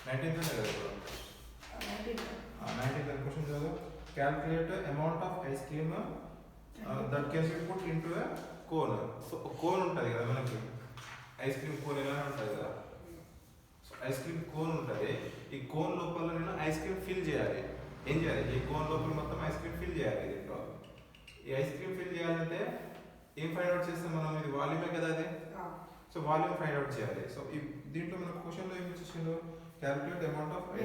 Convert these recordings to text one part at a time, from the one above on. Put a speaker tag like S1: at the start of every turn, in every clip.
S1: 19th ఉంది కదా ఇప్పుడు 19th క్వశ్చన్ చదువు. Calculate amount of ice cream that can be put into a cone. So cone ఉంటుంది కదా మనకి, ఐస్ క్రీమ్ కోన్ ఎలా ఉంటుంది కదా, సో ఐస్ క్రీమ్ కోన్ ఉంటుంది. ఈ కోన్ లోపల నేను ఐస్ క్రీమ్ ఫిల్ చేయాలి. ఏం చేయాలి? ఈ కోన్ లోపల మొత్తం ఐస్ క్రీమ్ ఫిల్ చేయాలి. దీంట్లో ఈ ఐస్ క్రీమ్ ఫిల్ చేయాలంటే ఏం ఫైండ్ అవుట్ చేస్తాం మనం? ఇది వాల్యూమే కదా అది. సో వాల్యూమ్ ఫైండ్ అవుట్ చేయాలి. సో ఈ దీంట్లో మనకు క్వశ్చన్లో ఏమి ఇచ్చేసిండు? Calculate amount of ice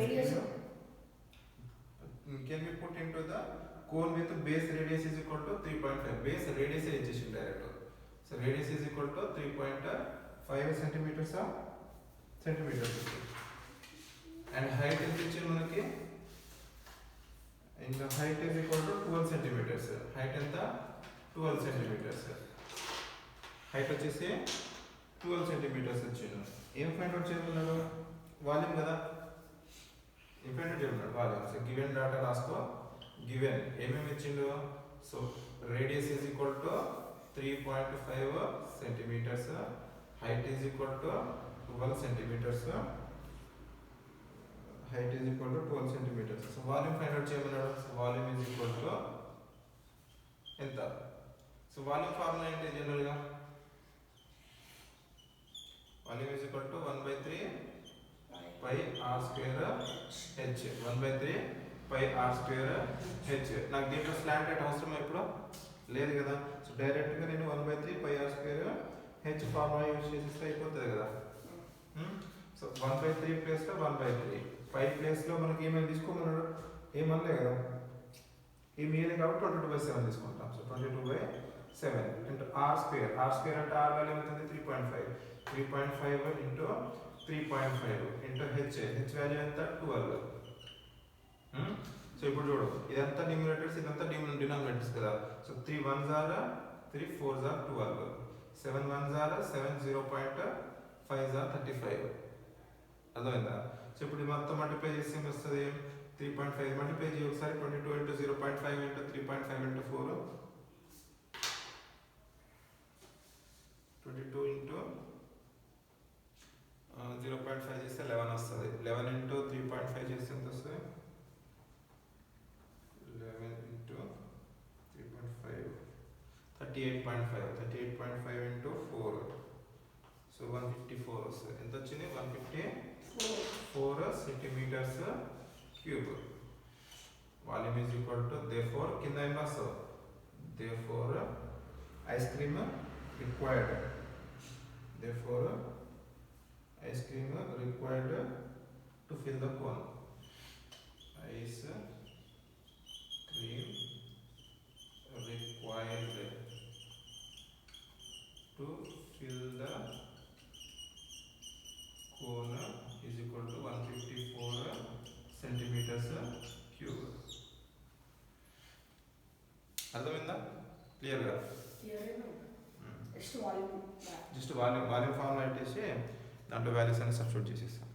S1: cream can be put into the cone with base radius is equal to 3.5. Base radius ఇచ్చేసిండు direct. So radius is equal to 3.5 centimetres and height ఎంత ఇచ్చింది మనకి? ఇంకా height is equal to 12 centimetres. Height ఎంత? 12 centimetres. Height వచ్చేసి 12 centimetres వచ్చింది. ఏం find out చేయమన్నాడు? వాల్యూమ్ కదా. ఏం ఫైండ్ అవుట్ చేయమన్నాడు? వాల్యూమ్. సో గివెన్ డాటా రాసుకో. గివెన్ ఏమేమి ఇచ్చిండు? So radius is equal to 3.5 centimetres, height is equal to 12 centimetres, height is equal to 12 centimeters. So volume find out చేయమన్నాడు. So volume is equal to ఎంత? So volume formula ఏంటి general గా? Volume is equal to 1/3 pi r square h. 1/3 pi r square h. నాకు దీంట్లో slant rate అవసరం ఇప్పుడు లేదు కదా. సో డైరెక్ట్ గా నేను 1/3 pi r square h formula use చేస్తే అయిపోతుంది కదా. సో 1/3 ప్లేస్ లో 1/3, 5 ప్లేస్ లో మనకి ఏమైనా తీసుకోమన్నాడు? ఏమనలే కదా. ఏమి ఇయలే కాబట్టి 22/7 తీసుకుంటాం. So 22/7 into r square. R square అంటే ఆర్ వాల్యూ ఎంత? 3.5. 3.5 into 3.5 into h. H value ఎంత? 12. సో ఇప్పుడు చూడు, ఇదంతా న్యూమరేటర్స్, ఇదంతా డినామినేటర్స్ కదా. So 3 1s are 3 4s are 12, 7 1s are 7, 0.5s are 35. అర్థమైందా? సో ఇప్పుడు మొత్తం మల్టిప్లై చేస్తే ఏమి వస్తుంది? 3.5 మల్టిప్లై చేయి ఒకసారి. 22 ఇంటూ 0.5 ఇంటూ 3.5 ఇంటూ 4, 22 ఇంటూ 0.5 చేస్తే 11 వస్తుంది. 11 ఇంటూ 3.5 చేస్తే ఎంత వస్తుంది? 11 ఇంటూ 3.5 38.5. 38.5 ఇంటూ 4, సో 154 వస్తుంది. ఎంత వచ్చింది? 154 centimetres cube. Volume is equal to, therefore కింద ఏం రాస్తావు? Therefore ice cream required. Therefore ice cream required to fill the cone. Ice cream required to fill the cone is equal to 154 centimeters cube. అర్థమైందా? Clear గా? Just volume formula పెట్టేసి దాంట్లో values అన్ని substitute చేసేస్తాం.